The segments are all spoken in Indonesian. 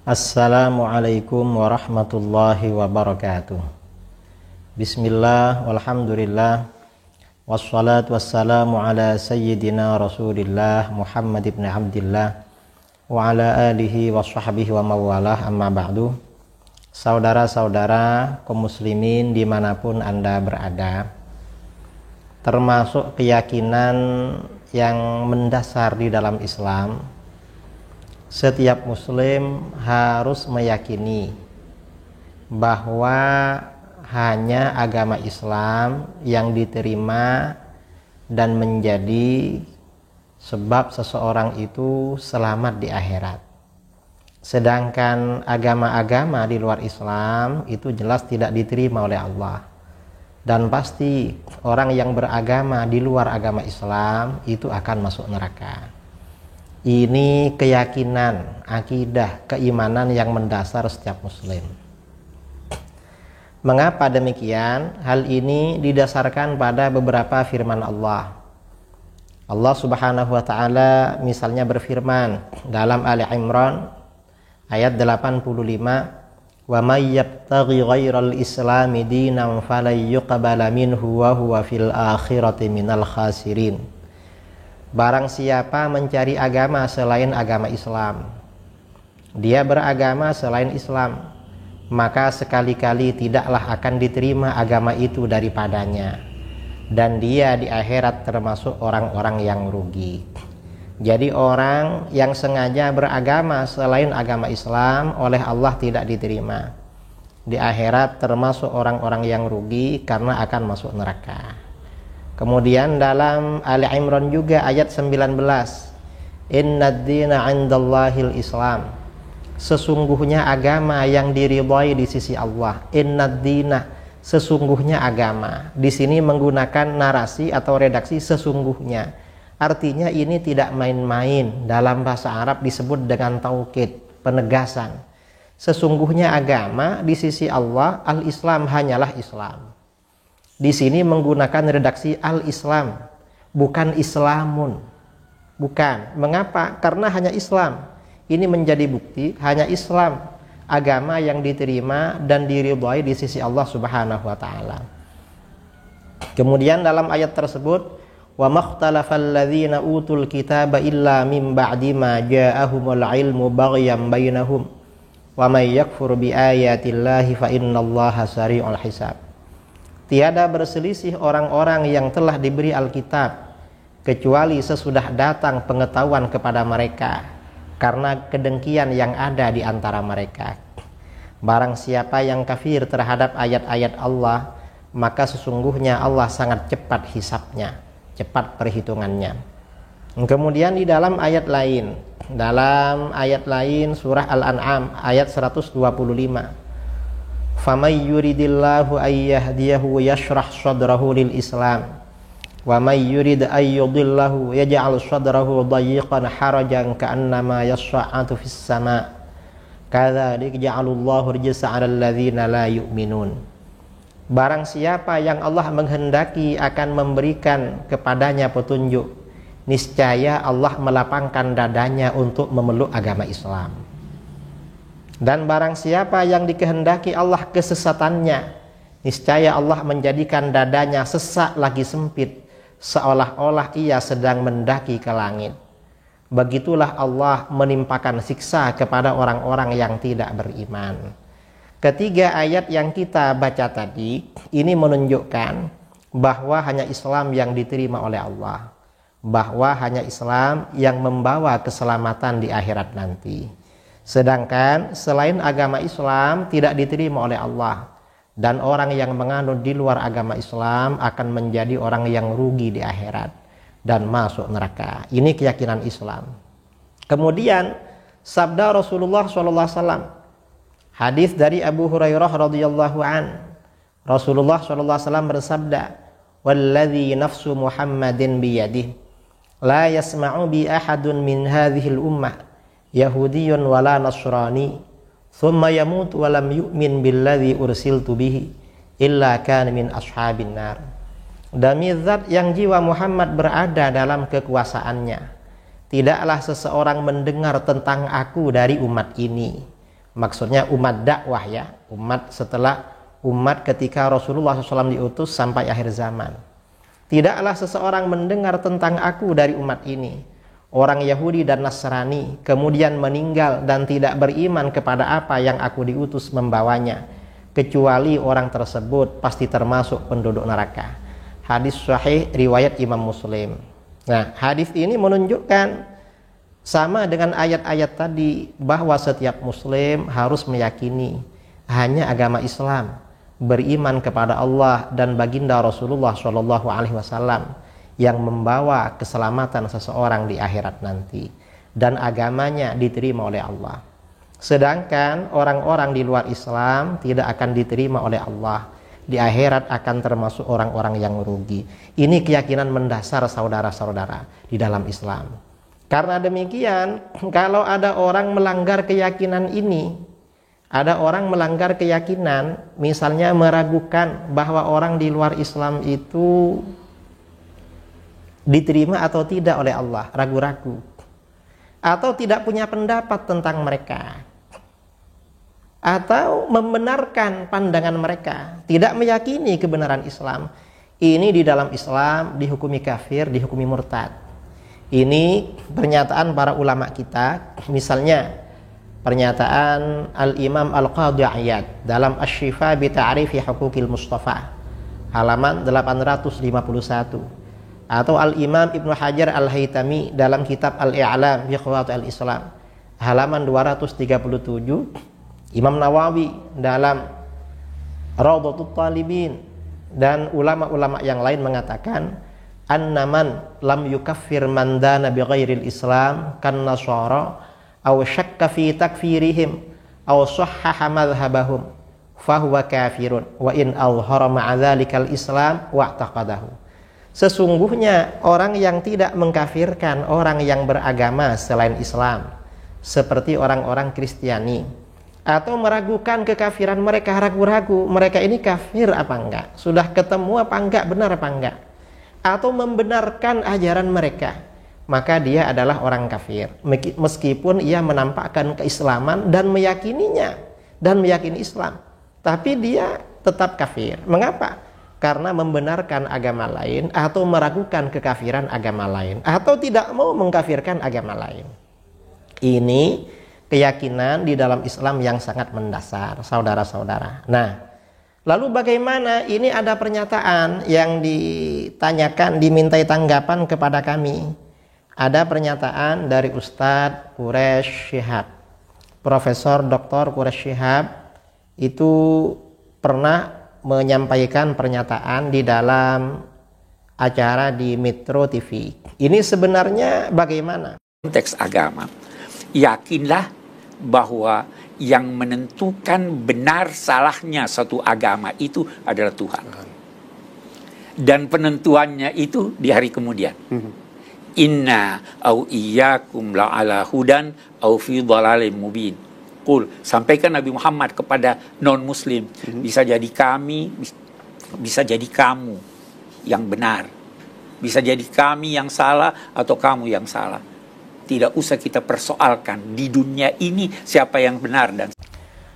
Assalamualaikum warahmatullahi wabarakatuh. Bismillah, walhamdulillah, wassalatu wassalamu ala sayyidina Rasulillah Muhammad ibn Abdillah wa ala alihi wa sahbihi wa mawalah, amma ba'du. Saudara-saudara kaum muslimin dimanapun Anda berada, termasuk keyakinan yang mendasar di dalam Islam, setiap muslim harus meyakini bahwa hanya agama Islam yang diterima dan menjadi sebab seseorang itu selamat di akhirat. Sedangkan agama-agama di luar Islam itu jelas tidak diterima oleh Allah. Dan pasti orang yang beragama di luar agama Islam itu akan masuk neraka. Ini keyakinan, akidah, keimanan yang mendasar setiap muslim. Mengapa demikian? Hal ini didasarkan pada beberapa firman Allah. Allah Subhanahu wa taala misalnya berfirman dalam Ali Imran ayat 85, "Wa may yabtaghi ghairal islami dinan falan yuqbala minhu wa huwa fil akhirati minal khasirin." Barang siapa mencari agama selain agama Islam, dia beragama selain Islam, maka sekali-kali tidaklah akan diterima agama itu daripadanya, dan dia di akhirat termasuk orang-orang yang rugi. Jadi orang yang sengaja beragama selain agama Islam oleh Allah tidak diterima, di akhirat termasuk orang-orang yang rugi karena akan masuk neraka. Kemudian dalam Ali Imran juga ayat 19, "Innad dina 'indallahil Islam." Sesungguhnya agama yang diridhai di sisi Allah. Innad dina, sesungguhnya agama. Di sini menggunakan narasi atau redaksi sesungguhnya. Artinya ini tidak main-main. Dalam bahasa Arab disebut dengan taukid, penegasan. Sesungguhnya agama di sisi Allah, al-Islam, hanyalah Islam. Di sini menggunakan redaksi al-Islam, bukan Islamun. Bukan. Mengapa? Karena hanya Islam. Ini menjadi bukti hanya Islam, agama yang diterima dan diridhai di sisi Allah Subhanahu wa taala. Kemudian dalam ayat tersebut, "Wa makhtalafal ladzina utul kitaba illa mim ba'di ma ja'ahumul ilmu baghyan bainahum wa may yakfur bi ayatillahi fa innallaha sari'ul hisab." Tiada berselisih orang-orang yang telah diberi Alkitab kecuali sesudah datang pengetahuan kepada mereka karena kedengkian yang ada di antara mereka. Barang siapa yang kafir terhadap ayat-ayat Allah, maka sesungguhnya Allah sangat cepat hisabnya, cepat perhitungannya. Kemudian di dalam ayat lain surah Al-An'am ayat 125, "Famay yuridillahu ayyahdiyahu yashrah sadrahu lil Islam wa may yurid ayyudillahu yaj'al sadrahu dayiqan harajan ka'annama yas'atu fis sama' kadzalika ja'alallahu rijsa 'alal ladzina la yu'minun." Barang siapa yang Allah menghendaki akan memberikan kepadanya petunjuk, niscaya Allah melapangkan dadanya untuk memeluk agama Islam. Dan barang siapa yang dikehendaki Allah kesesatannya, niscaya Allah menjadikan dadanya sesak lagi sempit, seolah-olah ia sedang mendaki ke langit. Begitulah Allah menimpakan siksa kepada orang-orang yang tidak beriman. Ketiga ayat yang kita baca tadi, ini menunjukkan bahwa hanya Islam yang diterima oleh Allah, bahwa hanya Islam yang membawa keselamatan di akhirat nanti. Sedangkan selain agama Islam tidak diterima oleh Allah, dan orang yang menganut di luar agama Islam akan menjadi orang yang rugi di akhirat dan masuk neraka. Ini keyakinan Islam. Kemudian sabda Rasulullah SAW, hadis dari Abu Hurairah radhiyallahu an, Rasulullah SAW bersabda, "Walladzi nafsu Muhammadin biyadihi la yasma'u bi ahadun min hadhil ummah Yahudiyun wala Nasrani thumma yamut walam yu'min billadzi ursiltu bihi illa kana min ashabin nar." Demi zat yang jiwa Muhammad berada dalam kekuasaannya, tidaklah seseorang mendengar tentang aku dari umat ini, Maksudnya umat dakwah ya, umat setelah umat ketika Rasulullah SAW diutus sampai akhir zaman. Tidaklah seseorang mendengar tentang aku dari umat ini, orang Yahudi dan Nasrani, kemudian meninggal dan tidak beriman kepada apa yang aku diutus membawanya, kecuali orang tersebut pasti termasuk penduduk neraka. Hadis sahih riwayat Imam Muslim. Nah, hadis ini menunjukkan sama dengan ayat-ayat tadi, bahwa setiap muslim harus meyakini hanya agama Islam, beriman kepada Allah dan baginda Rasulullah SAW yang membawa keselamatan seseorang di akhirat nanti, dan agamanya diterima oleh Allah. Sedangkan orang-orang di luar Islam tidak akan diterima oleh Allah, di akhirat akan termasuk orang-orang yang merugi. Ini keyakinan mendasar saudara-saudara di dalam Islam. Karena demikian, kalau ada orang melanggar keyakinan ini, ada orang melanggar keyakinan, misalnya meragukan bahwa orang di luar Islam itu diterima atau tidak oleh Allah, ragu-ragu, atau tidak punya pendapat tentang mereka, atau membenarkan pandangan mereka, tidak meyakini kebenaran Islam, ini di dalam Islam dihukumi kafir, dihukumi murtad. Ini pernyataan para ulama kita, misalnya pernyataan Al-Imam Al-Qadhi Iyad dalam Asy-Syifa bi Ta'rifi Huquqil Mustafa halaman 851, atau Al-Imam Ibnu Hajar Al-Haytami dalam kitab Al-I'lam bi Qawaidil Islam halaman 237, Imam Nawawi dalam Rawdatut Talibin, dan ulama-ulama yang lain mengatakan annaman lam yukaffir man dana bighairil Islam kan nasara aw syakka fi takfirihim aw sahhaha madhhabahum fahuwa kafirun wa in azhara ma'a dzalikal Islam wa'taqadahu. Sesungguhnya orang yang tidak mengkafirkan orang yang beragama selain Islam, seperti orang-orang Kristiani, atau meragukan kekafiran mereka, ragu-ragu mereka ini kafir apa enggak, sudah ketemu apa enggak, benar apa enggak, atau membenarkan ajaran mereka, maka dia adalah orang kafir, meskipun ia menampakkan keislaman dan meyakininya dan meyakini Islam, tapi dia tetap kafir. Mengapa? Karena membenarkan agama lain atau meragukan kekafiran agama lain, atau tidak mau mengkafirkan agama lain. Ini keyakinan di dalam Islam yang sangat mendasar, saudara-saudara. Nah, lalu bagaimana? Ini ada pernyataan yang ditanyakan, dimintai tanggapan kepada kami. Ada pernyataan dari Ustadz Quraish Shihab, Profesor Dr. Quraish Shihab itu pernah menyampaikan pernyataan di dalam acara di Metro TV. Ini sebenarnya bagaimana? Konteks agama, yakinlah bahwa yang menentukan benar salahnya satu agama itu adalah Tuhan. Dan penentuannya itu di hari kemudian. Inna au iyyakum la'ala hudan au fi dhalalim mubin. Qul, sampaikan Nabi Muhammad kepada non-muslim, bisa jadi kami, bisa jadi kamu yang benar. Bisa jadi kami yang salah atau kamu yang salah. Tidak usah kita persoalkan di dunia ini siapa yang benar dan.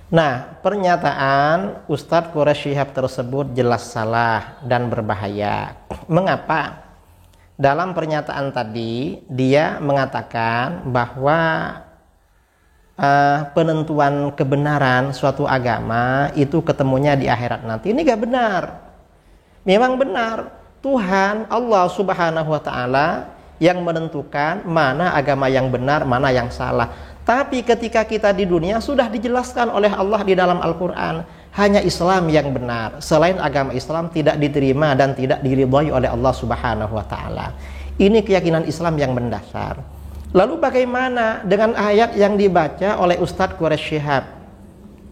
Nah, pernyataan Ustadz Quraish Shihab tersebut jelas salah dan berbahaya. Mengapa? Dalam pernyataan tadi dia mengatakan bahwa penentuan kebenaran suatu agama itu ketemunya di akhirat nanti. Ini gak benar. Memang benar, Tuhan Allah Subhanahu wa Ta'ala yang menentukan mana agama yang benar, mana yang salah. Tapi ketika kita di dunia sudah dijelaskan oleh Allah di dalam Al-Quran, hanya Islam yang benar. Selain agama Islam tidak diterima dan tidak diridhai oleh Allah Subhanahu wa Ta'ala. Ini keyakinan Islam yang mendasar. Lalu bagaimana dengan ayat yang dibaca oleh Ustadz Quraish Shihab,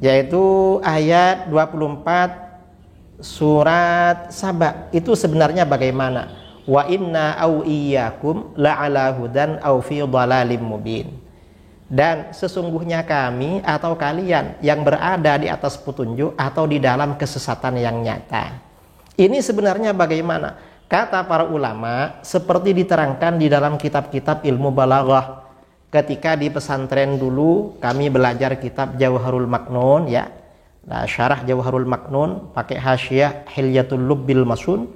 yaitu ayat 24 surat Saba? Itu sebenarnya bagaimana? Wa inna au iyyakum la'ala hudan au fi dhalalim mubin. Dan sesungguhnya kami atau kalian yang berada di atas petunjuk atau di dalam kesesatan yang nyata. Ini sebenarnya bagaimana? Kata para ulama, seperti diterangkan di dalam kitab-kitab ilmu balaghah, ketika di pesantren dulu kami belajar kitab Jawharul Maknun ya. Nah, syarah Jawharul Maknun pakai hasyiah Hilyatul Lubbil Masun.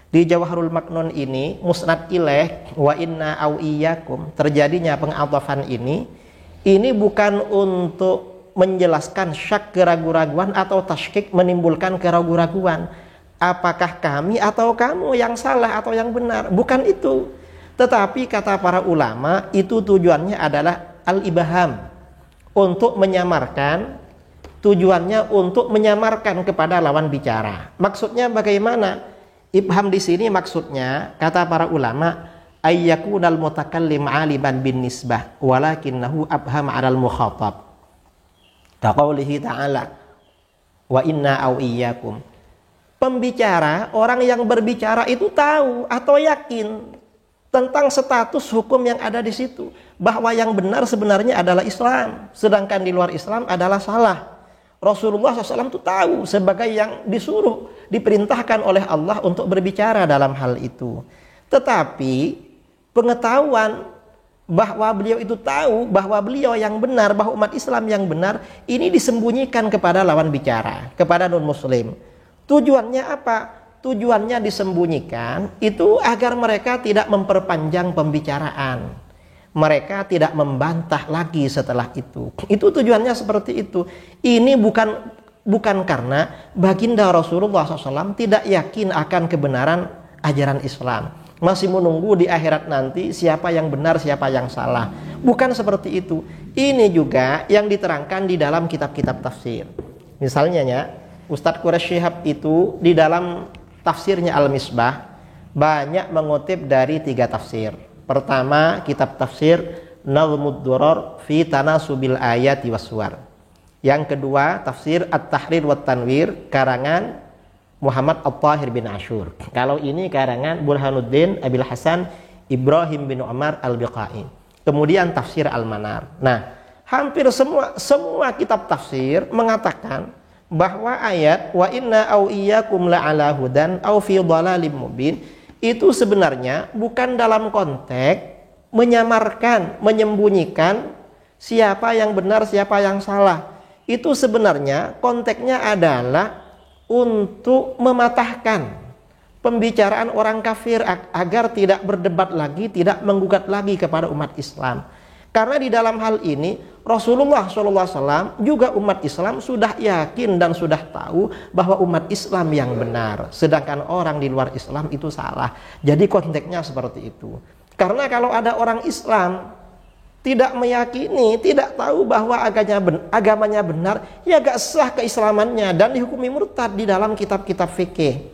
Di Jawharul Maknun ini musnad ilaih wa inna au iyyakum, terjadinya pengatofan ini bukan untuk menjelaskan syak keraguan-raguan atau tasykik menimbulkan keraguan-raguan. Apakah kami atau kamu yang salah atau yang benar? Bukan itu. Tetapi kata para ulama itu tujuannya adalah al-ibham, untuk menyamarkan, tujuannya untuk menyamarkan kepada lawan bicara. Maksudnya bagaimana? Ibham di sini maksudnya kata para ulama ayyakunal mutakallim aliban bin nisbah walakinnahu abham 'alal mukhatab. Kaqaulihi ta'ala wa inna au iyyakum. Pembicara, orang yang berbicara itu tahu atau yakin tentang status hukum yang ada di situ, bahwa yang benar sebenarnya adalah Islam, sedangkan di luar Islam adalah salah. Rasulullah SAW itu tahu sebagai yang disuruh, diperintahkan oleh Allah untuk berbicara dalam hal itu. Tetapi pengetahuan bahwa beliau itu tahu bahwa beliau yang benar, bahwa umat Islam yang benar, ini disembunyikan kepada lawan bicara, kepada non-muslim. Tujuannya apa? Tujuannya disembunyikan itu agar mereka tidak memperpanjang pembicaraan, mereka tidak membantah lagi setelah itu. Itu tujuannya seperti itu. Ini bukan karena baginda Rasulullah SAW tidak yakin akan kebenaran ajaran Islam, masih menunggu di akhirat nanti siapa yang benar siapa yang salah. Bukan seperti itu. Ini juga yang diterangkan di dalam kitab-kitab tafsir. Misalnya ya, Ustadz Quraisy Shihab itu di dalam tafsirnya Al-Misbah banyak mengutip dari 3 tafsir. Pertama, kitab tafsir Nazmud Durar fi Tanasubil Ayati Waswar. Yang kedua, tafsir At-Tahrir wa Tanwir karangan Muhammad At-Tahir bin Ashur. Kalau ini karangan Burhanuddin Abil Hasan Ibrahim bin Umar Al-Biqai. Kemudian tafsir Al-Manar. Nah, hampir semua kitab tafsir mengatakan bahwa ayat wa inna au iyyakum la'ala hudan au fi dhalalim mubin itu sebenarnya bukan dalam konteks menyamarkan, menyembunyikan siapa yang benar siapa yang salah. Itu sebenarnya konteksnya adalah untuk mematahkan pembicaraan orang kafir agar tidak berdebat lagi, tidak menggugat lagi kepada umat Islam. Karena di dalam hal ini Rasulullah SAW juga umat Islam sudah yakin dan sudah tahu bahwa umat Islam yang benar, sedangkan orang di luar Islam itu salah. Jadi konteksnya seperti itu. Karena kalau ada orang Islam tidak meyakini, tidak tahu bahwa agamanya benar, ya gak sah keislamannya dan dihukumi murtad di dalam kitab-kitab fikih.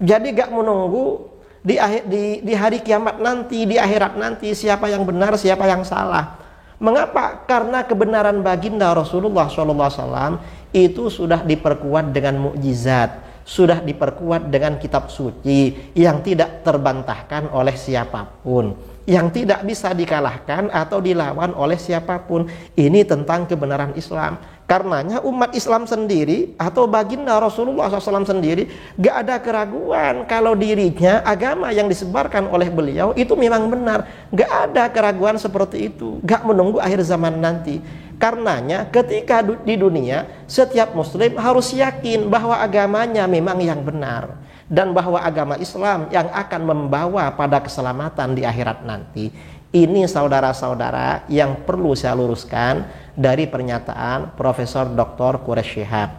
Jadi gak menunggu di hari kiamat nanti, di akhirat nanti siapa yang benar siapa yang salah. Mengapa? Karena kebenaran baginda Rasulullah SAW itu sudah diperkuat dengan mukjizat, sudah diperkuat dengan kitab suci yang tidak terbantahkan oleh siapapun, yang tidak bisa dikalahkan atau dilawan oleh siapapun. Ini tentang kebenaran Islam. Karenanya umat Islam sendiri atau baginda Rasulullah SAW sendiri gak ada keraguan kalau dirinya, agama yang disebarkan oleh beliau itu memang benar. Gak ada keraguan seperti itu, gak menunggu akhir zaman nanti. Karenanya ketika di dunia setiap muslim harus yakin bahwa agamanya memang yang benar, dan bahwa agama Islam yang akan membawa pada keselamatan di akhirat nanti. Ini saudara-saudara yang perlu saya luruskan dari pernyataan Profesor Dr. Quraisy Shihab.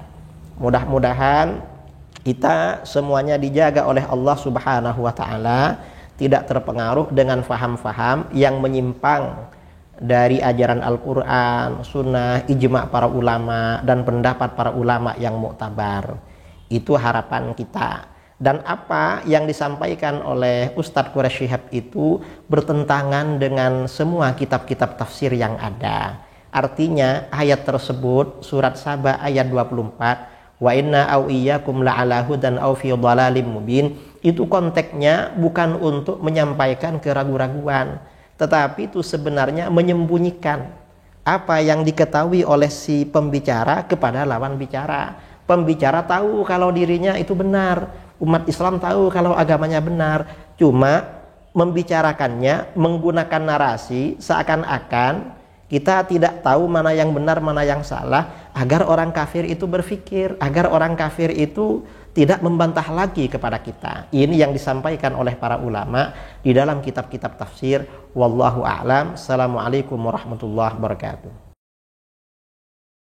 Mudah-mudahan kita semuanya dijaga oleh Allah Subhanahu wa taala, tidak terpengaruh dengan faham-faham yang menyimpang dari ajaran Al-Qur'an, sunnah, ijma' para ulama dan pendapat para ulama yang muktabar. Itu harapan kita. Dan apa yang disampaikan oleh Ustadz Quraisy Shihab itu bertentangan dengan semua kitab-kitab tafsir yang ada. Artinya ayat tersebut surat Saba ayat 24 wa inna au iyyakum la'ala hudan au fi dhalalim mubin, itu konteksnya bukan untuk menyampaikan keraguan-raguan, tetapi itu sebenarnya menyembunyikan apa yang diketahui oleh si pembicara kepada lawan bicara. Pembicara tahu kalau dirinya itu benar, umat Islam tahu kalau agamanya benar, cuma membicarakannya menggunakan narasi seakan-akan kita tidak tahu mana yang benar, mana yang salah, agar orang kafir itu berpikir, agar orang kafir itu tidak membantah lagi kepada kita. Ini yang disampaikan oleh para ulama di dalam kitab-kitab tafsir. Wallahu a'lam. Assalamualaikum warahmatullahi wabarakatuh.